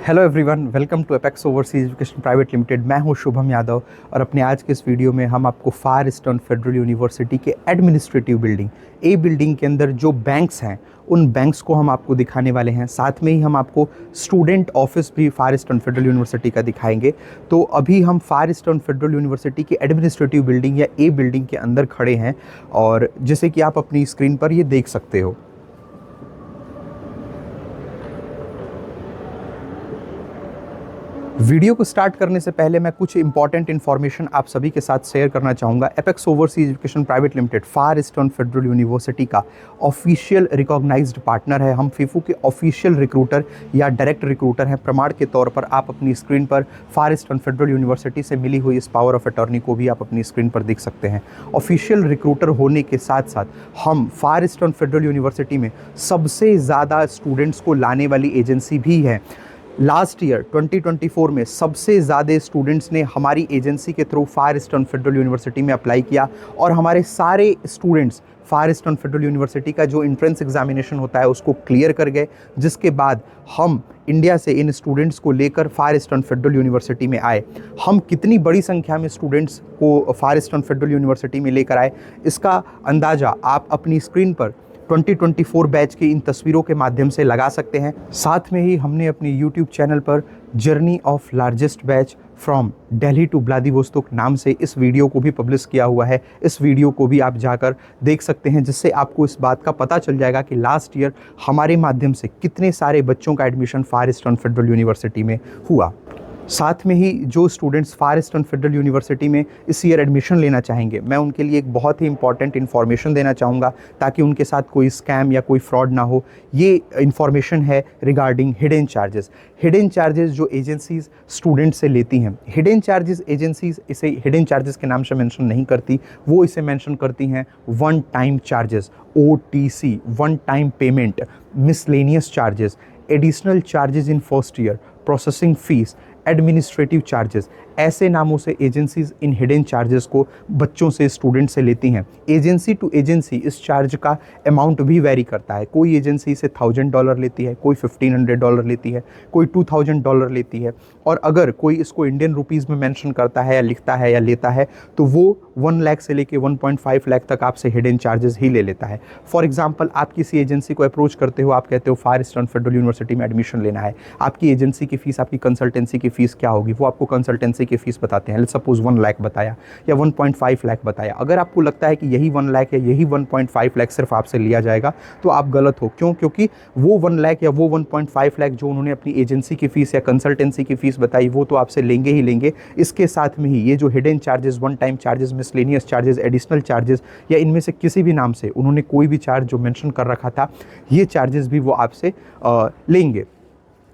Hello everyone, welcome to Apex Overseas Education Private Limited. मैं हूं शुभम यादव और अपने आज के इस वीडियो में हम आपको फार ईस्टर्न फेडरल यूनिवर्सिटी के एडमिनिस्ट्रेटिव बिल्डिंग ए बिल्डिंग के अंदर जो बैंक्स हैं उन बैंक्स को हम आपको दिखाने वाले हैं। साथ में ही हम आपको स्टूडेंट ऑफिस भी फार ईस्टर्न फेडरल यूनिवर्सिटी का दिखाएंगे। तो अभी हम फार ईस्टर्न फेडरल यूनिवर्सिटी की एडमिनिस्ट्रेटिव बिल्डिंग या ए बिल्डिंग के अंदर खड़े हैं और जैसे कि आप अपनी स्क्रीन पर ये देख सकते हो। वीडियो को स्टार्ट करने से पहले मैं कुछ इंपॉर्टेंट इन्फॉर्मेशन आप सभी के साथ शेयर करना चाहूँगा। Apex Overseas Education Private Limited Far Eastern Federal University का ऑफिशियल रिकॉग्नाइज्ड पार्टनर है। हम फीफू के ऑफिशियल रिक्रूटर या डायरेक्ट रिक्रूटर हैं। प्रमाण के तौर पर आप अपनी स्क्रीन पर फार ईस्टर्न फेडरल यूनिवर्सिटी से मिली हुई इस पावर ऑफ अटॉर्नी को भी आप अपनी स्क्रीन पर देख सकते हैं। ऑफिशियल रिक्रूटर होने के साथ साथ हम फार ईस्टर्न फेडरल यूनिवर्सिटी में सबसे ज़्यादा स्टूडेंट्स को लाने वाली एजेंसी भी है। लास्ट ईयर 2024 में सबसे ज़्यादा स्टूडेंट्स ने हमारी एजेंसी के थ्रू फार ईस्टर्न फेडरल यूनिवर्सिटी में अप्लाई किया और हमारे सारे स्टूडेंट्स फार ईस्टर्न फेडरल यूनिवर्सिटी का जो एंट्रेंस एग्जामिनेशन होता है उसको क्लियर कर गए, जिसके बाद हम इंडिया से इन स्टूडेंट्स को लेकर फार ईस्टर्न फेडरल यूनिवर्सिटी में आए। हम कितनी बड़ी संख्या में स्टूडेंट्स को फार ईस्टर्न फेडरल यूनिवर्सिटी में लेकर आए, इसका अंदाज़ा आप अपनी स्क्रीन पर 2024 बैच की इन तस्वीरों के माध्यम से लगा सकते हैं। साथ में ही हमने अपने यूट्यूब चैनल पर journey of largest batch from Delhi to Vladivostok नाम से इस वीडियो को भी पब्लिश किया हुआ है। इस वीडियो को भी आप जाकर देख सकते हैं, जिससे आपको इस बात का पता चल जाएगा कि लास्ट ईयर हमारे माध्यम से कितने सारे बच्चों का एडमिशन फार ईस्टर्न फेडरल यूनिवर्सिटी में हुआ। साथ में ही जो स्टूडेंट्स फार ईस्टर्न फेडरल यूनिवर्सिटी में इस ईयर एडमिशन लेना चाहेंगे, मैं उनके लिए एक बहुत ही इंपॉर्टेंट इन्फॉर्मेशन देना चाहूँगा ताकि उनके साथ कोई स्कैम या कोई फ्रॉड ना हो। ये इन्फॉर्मेशन है regarding hidden charges. Hidden charges जो एजेंसीज स्टूडेंट से लेती हैं, हिडन चार्जेस एजेंसीज इसे हिडन चार्जेस के नाम से मेंशन नहीं करती, वो इसे मेंशन करती हैं one time charges, OTC, one time payment, miscellaneous charges, additional charges in first year, processing fees, administrative charges. ऐसे नामों से एजेंसीज इन हिडन चार्जेस को बच्चों से, स्टूडेंट से लेती हैं। एजेंसी टू एजेंसी इस चार्ज का अमाउंट भी वेरी करता है। कोई एजेंसी से $1000 लेती है, कोई $1500 लेती है, कोई $2000 लेती है। और अगर कोई इसको इंडियन रुपीज़ में मेंशन करता है या लिखता है या लेता है तो वो 1 लाख से लेके 1.5 लाख तक आपसे हिडन चार्जेस ही ले लेता है। फॉर एग्जाम्पल, आप किसी एजेंसी को अप्रोच करते हो, आप कहते हो फार ईस्टर्न फेडरल यूनिवर्सिटी में एडमिशन लेना है। आपकी एजेंसी की फ़ीस, आपकी कंसल्टेंसी की फ़ीस क्या होगी, वो आपको कंसल्टेंसी की फ़ीस बताते हैं। लेट्स सपोज 1 लाख बताया या 1.5 लाख बताया। अगर आपको लगता है कि यही 1 लाख या यही 1.5 लाख सिर्फ आपसे लिया जाएगा तो आप गलत हो। क्यों? क्योंकि वो 1 लाख या वो 1.5 लाख जो उन्होंने अपनी एजेंसी की फ़ीस या कंसल्टेंसी की फ़ीस बताई वो तो आपसे लेंगे ही लेंगे। इसके साथ में ही ये जो hidden charges, one time charges, miscellaneous charges, additional charges या इनमें से किसी भी नाम से उन्होंने कोई भी चार्ज जो मेंशन कर रखा था, ये चार्जेस भी वो आपसे लेंगे,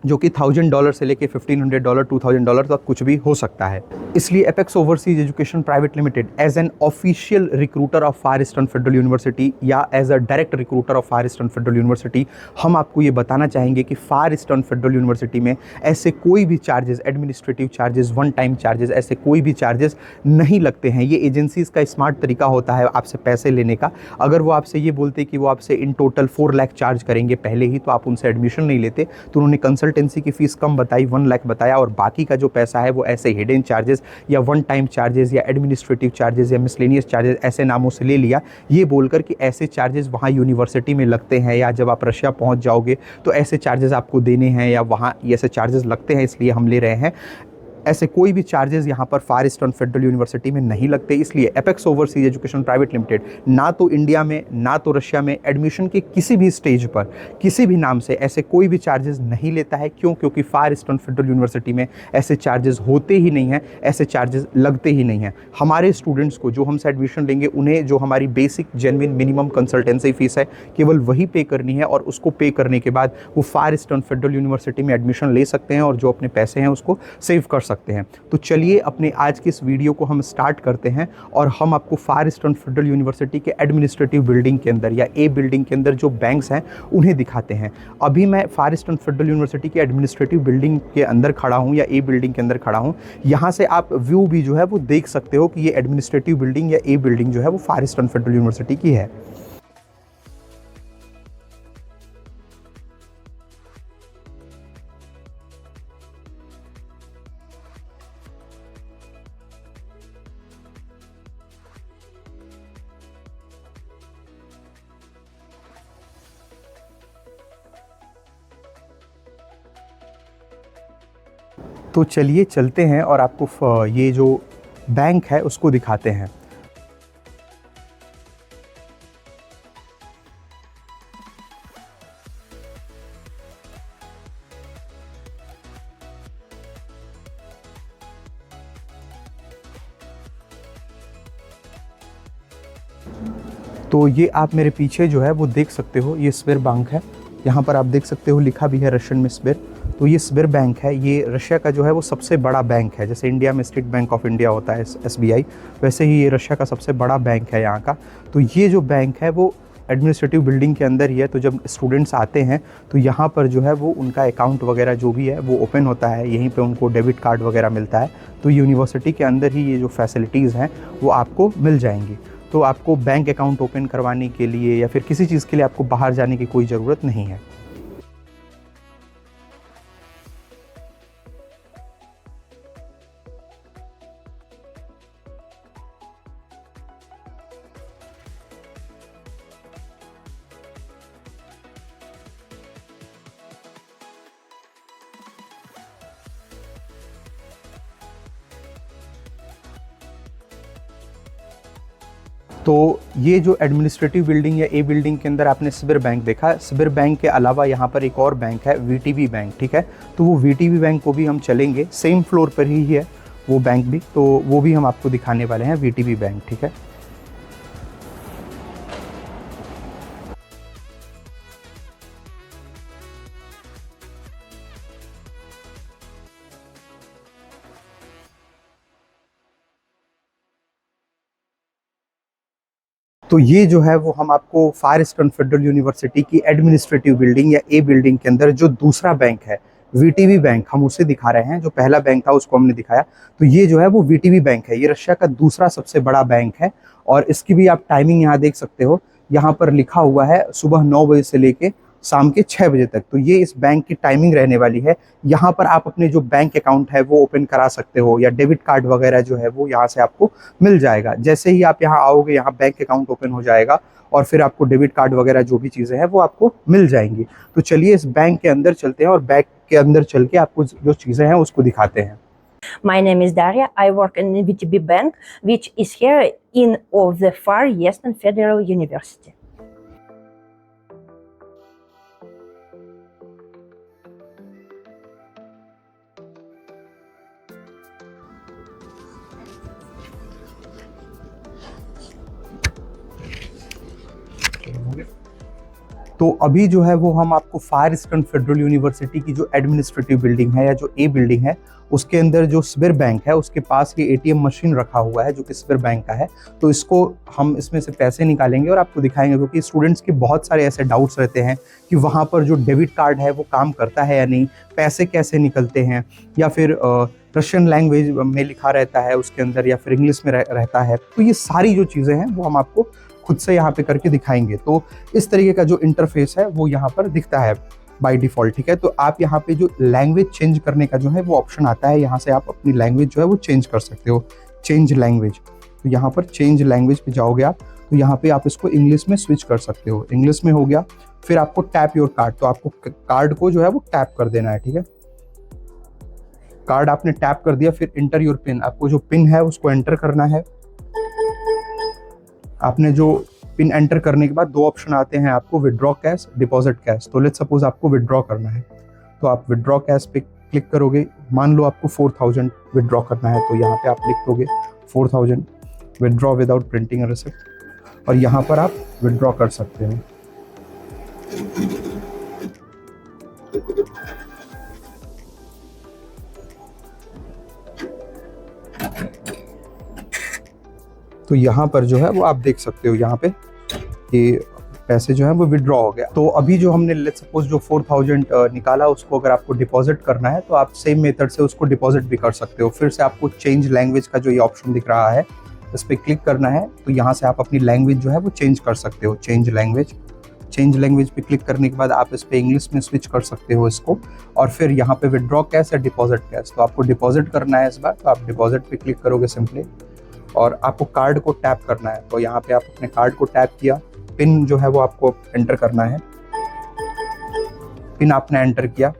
जो कि $1000 से लेके $1500, $2000 तक कुछ भी हो सकता है। इसलिए Apex Overseas Education Private Limited as an official recruiter of Far Eastern Federal University या as a direct recruiter of Far Eastern Federal University, हम आपको ये बताना चाहेंगे कि फार ईस्टर्न फेडरल यूनिवर्सिटी में ऐसे कोई भी charges, administrative charges, one time charges, ऐसे कोई भी चार्जेस नहीं लगते हैं। ये एजेंसीज़ का स्मार्ट तरीका होता है आपसे पैसे लेने का। अगर वो आपसे ये बोलते कि वो आपसे इन टोटल 4 लाख चार्ज करेंगे पहले ही, तो आप उनसे एडमिशन नहीं लेते। तो उन्होंने कंसल्टेंसी की फ़ीस कम बताई, 1 लाख बताया, और बाकी का जो पैसा है वो ऐसे हिडन चार्जेस या वन टाइम चार्जेस या एडमिनिस्ट्रेटिव चार्जेस या मिसलेनियस चार्जेस ऐसे नामों से ले लिया, ये बोलकर कि ऐसे चार्जेस वहाँ यूनिवर्सिटी में लगते हैं या जब आप रशिया पहुँच जाओगे तो ऐसे चार्जेस आपको देने हैं या वहाँ ऐसे चार्जेस लगते हैं इसलिए हम ले रहे हैं। ऐसे कोई भी चार्जेस यहाँ पर फार ईस्टर्न फेडरल यूनिवर्सिटी में नहीं लगते। इसलिए Apex Overseas Education Private limited ना तो इंडिया में ना तो रशिया में एडमिशन के किसी भी स्टेज पर किसी भी नाम से ऐसे कोई भी चार्जेस नहीं लेता है। क्यों? क्योंकि फार ईस्टर्न फेडरल यूनिवर्सिटी में ऐसे चार्जेस होते ही नहीं हैं, ऐसे चार्जेस लगते ही नहीं हैं। हमारे स्टूडेंट्स को जो हमसे एडमिशन लेंगे उन्हें जो हमारी basic genuine minimum consultancy fees है केवल वही पे करनी है और उसको पे करने के बाद वो फार ईस्टर्न फेडरल यूनिवर्सिटी में एडमिशन ले सकते हैं और जो अपने पैसे हैं उसको सेव कर सकते हैं। तो चलिए अपने आज की इस वीडियो को हम स्टार्ट करते हैं और हम आपको फार ईस्टर्न फेडरल यूनिवर्सिटी के एडमिनिस्ट्रेटिव बिल्डिंग के अंदर या ए बिल्डिंग के अंदर जो बैंक्स हैं उन्हें दिखाते हैं। अभी मैं फार ईस्टर्न फेडरल यूनिवर्सिटी के एडमिनिस्ट्रेटिव बिल्डिंग के अंदर खड़ा हूं या ए बिल्डिंग के अंदर खड़ा हूं। यहां से आप व्यू भी जो है वो देख सकते हो कि ये एडमिनिस्ट्रेटिव बिल्डिंग या ए बिल्डिंग जो है वो फार ईस्टर्न फेडरल यूनिवर्सिटी की है। तो चलिए चलते हैं और आपको ये जो बैंक है उसको दिखाते हैं। तो ये आप मेरे पीछे जो है वो देख सकते हो, ये स्विर बैंक है। यहाँ पर आप देख सकते हो लिखा भी है रशियन में स्विर। तो ये स्विर बैंक है, ये रशिया का जो है वो सबसे बड़ा बैंक है। जैसे इंडिया में स्टेट बैंक ऑफ इंडिया होता है SBI, वैसे ही ये रशिया का सबसे बड़ा बैंक है यहाँ का। तो ये जो बैंक है वो एडमिनिस्ट्रेटिव बिल्डिंग के अंदर ही है। तो जब स्टूडेंट्स आते हैं तो यहाँ पर जो है वो उनका अकाउंट वगैरह जो भी है वो ओपन होता है, यहीं पे उनको डेबिट कार्ड वगैरह मिलता है। तो यूनिवर्सिटी के अंदर ही ये जो फैसिलिटीज़ हैं वो आपको मिल जाएंगी। तो आपको बैंक अकाउंट ओपन करवाने के लिए या फिर किसी चीज़ के लिए आपको बाहर जाने की कोई ज़रूरत नहीं है। तो ये जो एडमिनिस्ट्रेटिव बिल्डिंग या A बिल्डिंग के अंदर आपने स्विर बैंक देखा। स्विर बैंक के अलावा यहाँ पर एक और बैंक है VTB बैंक, ठीक है। तो वो VTB बैंक को भी हम चलेंगे, सेम फ्लोर पर ही है वो बैंक भी, तो वो भी हम आपको दिखाने वाले हैं VTB बैंक, ठीक है। तो ये जो है वो हम आपको फार ईस्टर्न फेडरल यूनिवर्सिटी की एडमिनिस्ट्रेटिव बिल्डिंग या A बिल्डिंग के अंदर जो दूसरा बैंक है VTB बैंक, हम उसे दिखा रहे हैं। जो पहला बैंक था उसको हमने दिखाया। तो ये जो है वो VTB बैंक है, ये रशिया का दूसरा सबसे बड़ा बैंक है। और इसकी भी आप टाइमिंग यहाँ देख सकते हो, यहाँ पर लिखा हुआ है सुबह 9 बजे से लेके शाम के 6 बजे तक। तो ये इस बैंक की टाइमिंग रहने वाली है। यहाँ पर आप अपने जो बैंक अकाउंट है वो ओपन करा सकते हो, या डेबिट कार्ड वगैरह जो है वो यहाँ से आपको मिल जाएगा। जैसे ही आप यहाँ आओगे, यहाँ बैंक अकाउंट ओपन हो जाएगा और फिर आपको डेबिट कार्ड वगैरह जो भी चीज़ें हैं वो आपको मिल जाएंगी। तो चलिए इस बैंक के अंदर चलते हैं और बैंक के अंदर चल के आपको जो चीज़ें हैं उसको दिखाते हैं। My name is Daria. I work in VTB Bank, which is here in of the Far Eastern Federal University. तो अभी जो है वो हम आपको फार ईस्टर्न फेडरल यूनिवर्सिटी की जो एडमिनिस्ट्रेटिव बिल्डिंग है या जो A बिल्डिंग है उसके अंदर जो स्विर बैंक है उसके पास ये ATM मशीन रखा हुआ है जो कि स्विर बैंक का है। तो इसको हम इसमें से पैसे निकालेंगे और आपको दिखाएंगे, क्योंकि स्टूडेंट्स के बहुत सारे ऐसे डाउट्स रहते हैं कि वहाँ पर जो डेबिट कार्ड है वो काम करता है या नहीं, पैसे कैसे निकलते हैं, या फिर रशियन लैंग्वेज में लिखा रहता है उसके अंदर या फिर इंग्लिश में रहता है। तो ये सारी जो चीज़ें हैं वो हम आपको खुद से यहाँ पे करके दिखाएंगे। तो इस तरीके का जो इंटरफेस है वो यहाँ पर दिखता है बाय डिफ़ॉल्ट, ठीक है। तो आप यहाँ पे जो लैंग्वेज चेंज करने का जो है वो ऑप्शन आता है, यहाँ से आप अपनी लैंग्वेज जो है वो चेंज कर सकते हो, चेंज लैंग्वेज। तो यहाँ पर चेंज लैंग्वेज पे जाओगे आप, तो यहाँ पे आप इसको इंग्लिश में स्विच कर सकते हो। इंग्लिश में हो गया, फिर आपको टैप योर कार्ड, तो आपको कार्ड को जो है वो टैप कर देना है, ठीक है। कार्ड आपने टैप कर दिया, फिर इंटर योर पिन, आपको जो पिन है उसको एंटर करना है। आपने जो पिन एंटर करने के बाद दो ऑप्शन आते हैं आपको, विड्रॉ कैश, डिपॉजिट कैश। तो लेट्स सपोज आपको विड्रॉ करना है, तो आप विड्रॉ कैश पे क्लिक करोगे। मान लो आपको 4000 विड्रॉ करना है, तो यहाँ पे आप लिख दोगे 4000 विड्रॉ विदाउट प्रिंटिंग अ रिसिप्ट, और यहाँ पर आप विड्रॉ कर सकते हो। तो यहाँ पर जो है वो आप देख सकते हो, यहाँ पे ये पैसे जो है वो विड्रॉ हो गया। तो अभी जो हमने लेट्स सपोज जो 4000 निकाला, उसको अगर आपको डिपॉजिट करना है तो आप सेम मेथड से उसको डिपॉजिट भी कर सकते हो। फिर से आपको चेंज लैंग्वेज का जो ये ऑप्शन दिख रहा है इस पर क्लिक करना है, तो यहाँ से आप अपनी लैंग्वेज जो है वो चेंज कर सकते हो। चेंज लैंग्वेज, चेंज लैंग्वेज पे क्लिक करने के बाद आप इस पर इंग्लिश में स्विच कर सकते हो इसको, और फिर यहाँ पे विड्रॉ कैश या डिपॉजिट कैश। तो आपको डिपॉजिट करना है इस बार, तो आप डिपॉजिट पे क्लिक करोगे सिंपली, और आपको कार्ड को टैप करना है। तो यहाँ पे आप अपने कार्ड को टैप किया, पिन जो है वो आपको एंटर करना है। पिन आपने एंटर किया,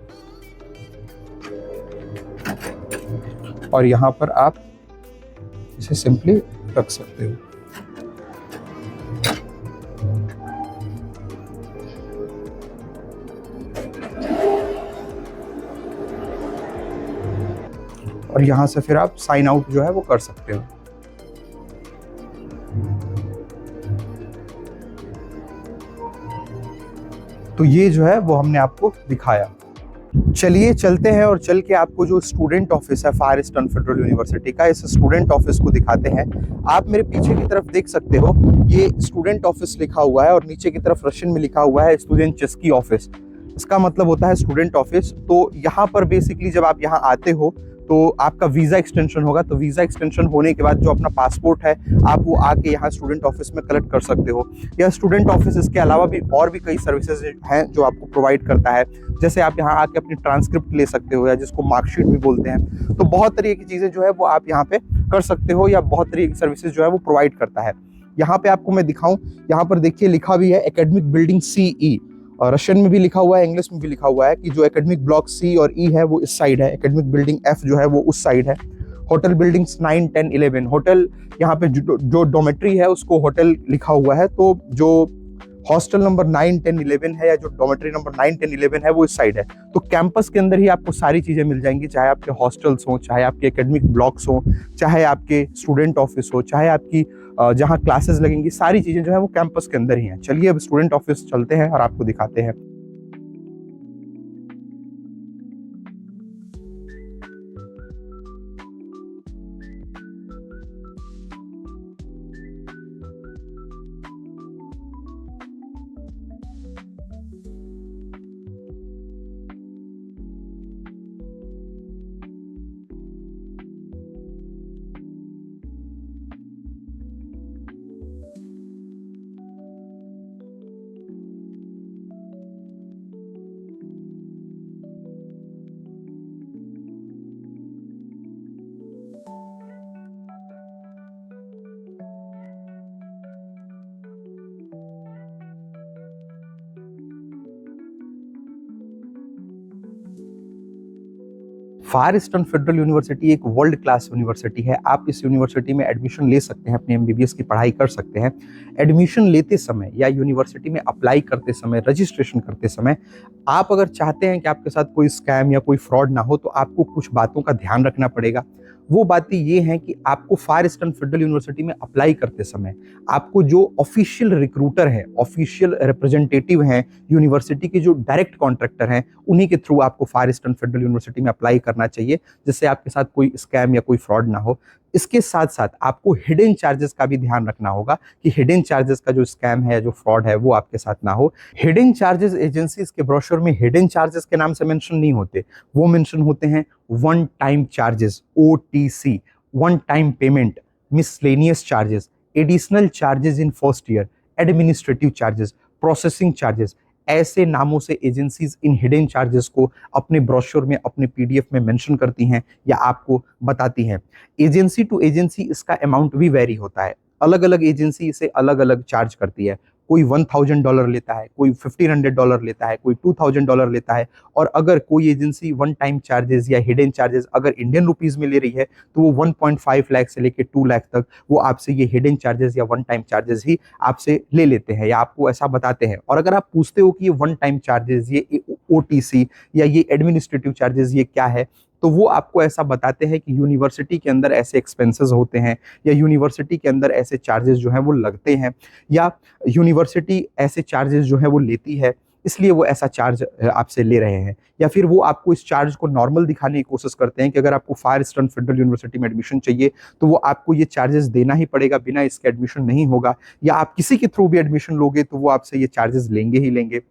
और यहाँ पर आप इसे सिंपली रख सकते हो। और यहाँ से फिर आप साइन आउट जो है वो कर सकते हो। तो ये जो है वो हमने आपको दिखाया। चलिए चलते हैं और चल के आपको जो स्टूडेंट ऑफिस है फार ईस्टर्न फेडरल यूनिवर्सिटी का, इस स्टूडेंट ऑफिस को दिखाते हैं। आप मेरे पीछे की तरफ देख सकते हो, ये स्टूडेंट ऑफिस लिखा हुआ है और नीचे की तरफ रशियन में लिखा हुआ है स्टूडेंटचेस्की ऑफिस। इसका मतलब होता है स्टूडेंट ऑफिस। तो यहाँ पर बेसिकली जब आप यहाँ आते हो तो आपका वीज़ा एक्सटेंशन होगा। तो वीज़ा एक्सटेंशन होने के बाद जो अपना पासपोर्ट है आप वो आके यहाँ स्टूडेंट ऑफिस में कलेक्ट कर सकते हो। यह स्टूडेंट ऑफिस इसके अलावा भी और भी कई सर्विसेज हैं जो आपको प्रोवाइड करता है। जैसे आप यहाँ आके अपनी ट्रांसक्रिप्ट ले सकते हो या जिसको मार्कशीट भी बोलते हैं। तो बहुत तरीके की चीज़ें जो है वो आप यहाँ पे कर सकते हो या बहुत तरीके की सर्विसेज जो है वो प्रोवाइड करता है। यहाँ पे आपको मैं दिखाऊँ, यहाँ पर देखिए लिखा भी है एकेडमिक बिल्डिंग CE, और रशियन में भी लिखा हुआ है, इंग्लिश में भी लिखा हुआ है कि जो एकेडमिक ब्लॉक C और E है वो इस साइड है, एकेडमिक बिल्डिंग F जो है वो उस साइड है। होटल बिल्डिंग्स 9, 10, 11 होटल, यहाँ पे जो डोमेट्री है उसको होटल लिखा हुआ है। तो जो हॉस्टल नंबर 9, 10, 11 है या जो डोमेट्री नंबर 9, 10, 11 है वो इस साइड है। तो कैंपस के अंदर ही आपको सारी चीज़ें मिल जाएंगी, चाहे आपके हॉस्टल्स हों, चाहे आपके एकेडमिक ब्लॉक्स हों, चाहे आपके स्टूडेंट ऑफिस हो, चाहे आपकी जहाँ क्लासेस लगेंगी, सारी चीज़ें जो है वो कैंपस के अंदर ही हैं। चलिए अब स्टूडेंट ऑफिस चलते हैं और आपको दिखाते हैं। फार ईस्टर्न फेडरल यूनिवर्सिटी एक वर्ल्ड क्लास यूनिवर्सिटी है। आप इस यूनिवर्सिटी में एडमिशन ले सकते हैं, अपनी MBBS की पढ़ाई कर सकते हैं। एडमिशन लेते समय या यूनिवर्सिटी में अप्लाई करते समय, रजिस्ट्रेशन करते समय आप अगर चाहते हैं कि आपके साथ कोई स्कैम या कोई फ्रॉड ना हो तो आपको कुछ बातों का ध्यान रखना पड़ेगा। वो बातें ये हैं कि आपको फार ईस्टर्न फेडरल यूनिवर्सिटी में अप्लाई करते समय आपको जो ऑफिशियल रिक्रूटर है, ऑफिशियल रिप्रेजेंटेटिव हैं, यूनिवर्सिटी के जो डायरेक्ट कॉन्ट्रैक्टर हैं, उन्हीं के थ्रू आपको फार ईस्टर्न फेडरल यूनिवर्सिटी में अप्लाई करना चाहिए, जिससे आपके साथ कोई स्कैम या कोई फ्रॉड ना हो। इसके साथ साथ आपको हिडन चार्जेस का भी ध्यान रखना होगा कि हिडन चार्जेस का जो स्कैम है, जो फ्रॉड है, वो आपके साथ ना हो। हिडन चार्जेस एजेंसीज के ब्रोशर में हिडन चार्जेस के नाम से मेंशन नहीं होते, वो मेंशन होते हैं one time charges, OTC, one time payment, miscellaneous charges, additional charges in first year, administrative charges, processing charges. ऐसे नामों से एजेंसीज इन हिडन चार्जेस को अपने ब्रोशर में, अपने PDF में मेंशन करती हैं या आपको बताती हैं। एजेंसी टू एजेंसी इसका अमाउंट भी वेरी होता है, अलग अलग एजेंसी इसे अलग अलग चार्ज करती है। कोई $1000 लेता है, कोई $1500 लेता है, कोई $2000 लेता है। और अगर कोई एजेंसी वन टाइम चार्जेस या हिडन चार्जेस अगर इंडियन रुपीस में ले रही है तो वो 1.5 लाख से लेके 2 लाख तक वो आपसे ये हिडन चार्जेस या वन टाइम चार्जेस ही आपसे ले लेते हैं या आपको ऐसा बताते हैं। और अगर आप पूछते हो कि ये वन टाइम चार्जेस, ये OTC या ये एडमिनिस्ट्रेटिव चार्जेस ये क्या है, तो वो आपको ऐसा बताते हैं कि यूनिवर्सिटी के अंदर ऐसे एक्सपेंसेस होते हैं या यूनिवर्सिटी के अंदर ऐसे चार्जेस जो हैं वो लगते हैं या यूनिवर्सिटी ऐसे चार्जेस जो है वो लेती है, इसलिए वो ऐसा चार्ज आपसे ले रहे हैं। या फिर वो आपको इस चार्ज को नॉर्मल दिखाने की कोशिश करते हैं कि अगर आपको फार ईस्टर्न फेडरल यूनिवर्सिटी में एडमिशन चाहिए तो वो आपको ये चार्जेस देना ही पड़ेगा, बिना इसके एडमिशन नहीं होगा। या आप किसी के थ्रू भी एडमिशन लोगे तो वो आपसे ये चार्जेस लेंगे ही लेंगे।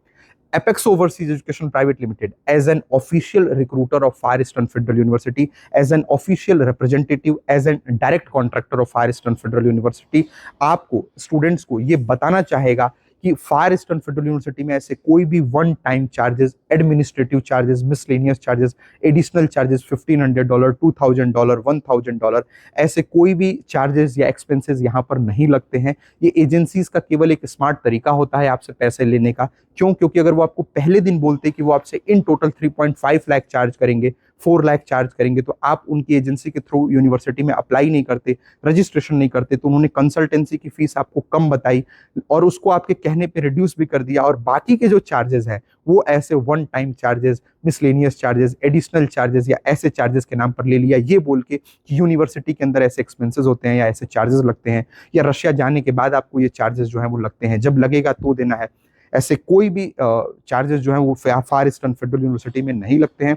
Apex Overseas Education Private Limited, as an official recruiter of Far Eastern Federal University, as an official representative, as a direct contractor of Far Eastern Federal University, आपको स्टूडेंट्स को ये बताना चाहेगा कि फार ईस्टर्न फेडरल यूनिवर्सिटी में ऐसे कोई भी one time charges, administrative charges, miscellaneous charges, additional charges $1500, $2000, $1000 ऐसे कोई भी चार्जेस या एक्सपेंसेस यहाँ पर नहीं लगते हैं। ये एजेंसीज का केवल एक स्मार्ट तरीका होता है आपसे पैसे लेने का। क्यों? क्योंकि अगर वो आपको पहले दिन बोलते कि वो आपसे इन टोटल 3.5 लाख चार्ज करेंगे, 4 लाख चार्ज करेंगे, तो आप उनकी एजेंसी के थ्रू यूनिवर्सिटी में अप्लाई नहीं करते, रजिस्ट्रेशन नहीं करते, तो उन्होंने कंसल्टेंसी की फीस आपको कम बताई और उसको आपके कहने पे रिड्यूस भी कर दिया, और बाकी के जो चार्जेस हैं वो ऐसे one time charges, miscellaneous charges, additional charges या ऐसे चार्जेस के नाम पर ले लिया, ये बोल के कि यूनिवर्सिटी के अंदर ऐसे एक्सपेंसेस होते हैं या ऐसे चार्जेस लगते हैं, या रशिया जाने के बाद आपको ये चार्जेस जो है वो लगते हैं, जब लगेगा तो देना है। ऐसे कोई भी चार्जेस जो है वो फार ईस्टर्न फेडरल यूनिवर्सिटी में नहीं लगते हैं।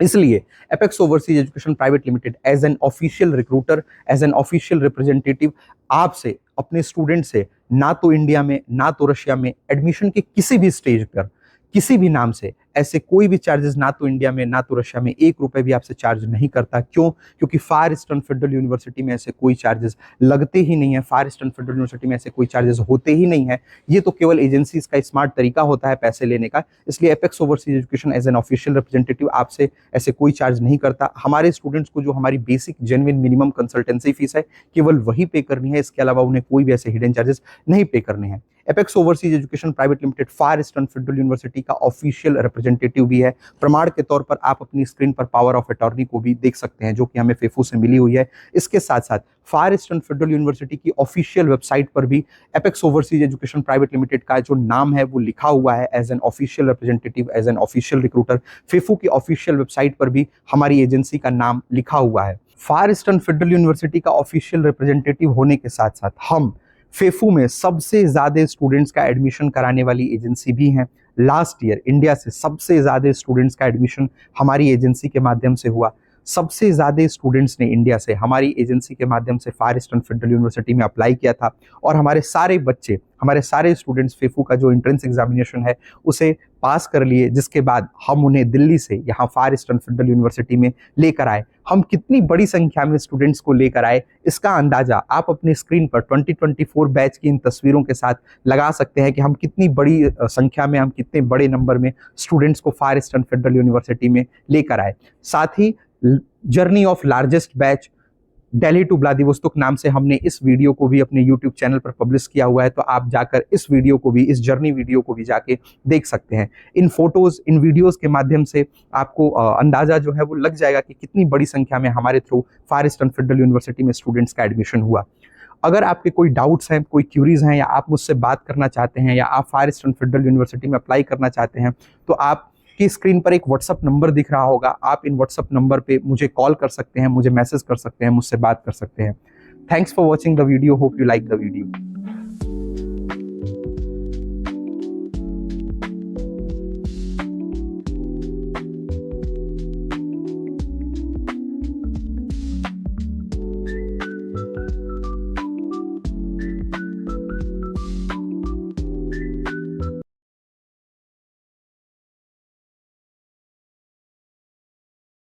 इसलिए Apex Overseas Education Private Limited as an official recruiter, as an official representative आपसे, अपने स्टूडेंट से, ना तो इंडिया में ना तो रशिया में एडमिशन के किसी भी स्टेज पर किसी भी नाम से ऐसे कोई भी चार्जेस, ना तो इंडिया में ना तो रशिया में 1 रुपए भी आपसे चार्ज नहीं करता। क्यों? क्योंकि फार ईस्टर्न फेडरल यूनिवर्सिटी में ऐसे कोई चार्जेस लगते ही नहीं है, फार ईस्टर्न फेडरल यूनिवर्सिटी में ऐसे कोई चार्जेस होते ही नहीं है। ये तो केवल एजेंसीज का स्मार्ट तरीका होता है पैसे लेने का। इसलिए Apex Overseas Education as an official representative आपसे ऐसे कोई चार्ज नहीं करता। हमारे स्टूडेंट्स को जो हमारी basic genuine minimum consultancy fees है केवल वही पे करनी है, इसके अलावा उन्हें कोई भी ऐसे हिडन चार्जेस नहीं पे करने हैं। Apex Overseas Education Private Limited Far Eastern Federal University का ऑफिशियल रिप्रेजेंटेटिव भी है। प्रमाण के तौर पर आप अपनी स्क्रीन पर पावर ऑफ अटॉर्नी को भी देख सकते हैं, जो कि हमें फेफू से मिली हुई है। इसके साथ साथ फार ईस्टर्न फेडरल यूनिवर्सिटी की ऑफिशियल वेबसाइट पर भी Apex Overseas Education Private Limited का जो नाम है वो लिखा हुआ है as an official representative, as an official recruiter. FEFU की ऑफिशियल वेबसाइट पर भी हमारी एजेंसी का नाम लिखा हुआ है। फार ईस्टर्न फेडरल यूनिवर्सिटी का ऑफिशियल रिप्रेजेंटेटिव होने के साथ साथ हम फेफू में सबसे ज्यादा स्टूडेंट्स का एडमिशन कराने वाली एजेंसी भी हैं। लास्ट ईयर इंडिया से सबसे ज्यादा स्टूडेंट्स का एडमिशन हमारी एजेंसी के माध्यम से हुआ। सबसे ज्यादा स्टूडेंट्स ने इंडिया से हमारी एजेंसी के माध्यम से फार ईस्टर्न फेडरल यूनिवर्सिटी में अप्लाई किया था, और हमारे सारे बच्चे, हमारे सारे स्टूडेंट्स फेफू का जो एंट्रेंस एग्जामिनेशन है उसे पास कर लिए, जिसके बाद हम उन्हें दिल्ली से यहाँ फार ईस्टर्न फेडरल यूनिवर्सिटी में लेकर आए। हम कितनी बड़ी संख्या में स्टूडेंट्स को लेकर आए, इसका अंदाजा आप अपने स्क्रीन पर 2024 बैच की इन तस्वीरों के साथ लगा सकते हैं कि हम कितनी बड़ी संख्या में, हम कितने बड़े नंबर में स्टूडेंट्स को फार ईस्टर्न फेडरल यूनिवर्सिटी में लेकर आए। साथ ही journey of largest batch Delhi to Vladivostok नाम से हमने इस वीडियो को भी अपने YouTube चैनल पर पब्लिश किया हुआ है, तो आप जाकर इस वीडियो को भी, इस जर्नी वीडियो को भी जाके देख सकते हैं। इन फोटोज, इन वीडियोस के माध्यम से आपको अंदाजा जो है वो लग जाएगा कि कितनी बड़ी संख्या में हमारे थ्रू फार ईस्टर्न फेडरल यूनिवर्सिटी में स्टूडेंट्स का एडमिशन हुआ। अगर आपके कोई डाउट्स हैं, कोई क्यूरीज हैं, या आप मुझसे बात करना चाहते हैं, या आप फार ईस्टर्न फेडरल यूनिवर्सिटी में अप्लाई करना चाहते हैं, तो आप की स्क्रीन पर एक व्हाट्सअप नंबर दिख रहा होगा। आप इन व्हाट्सअप नंबर पे मुझे कॉल कर सकते हैं, मुझे मैसेज कर सकते हैं, मुझसे बात कर सकते हैं। Thanks for watching the video, hope you like the video.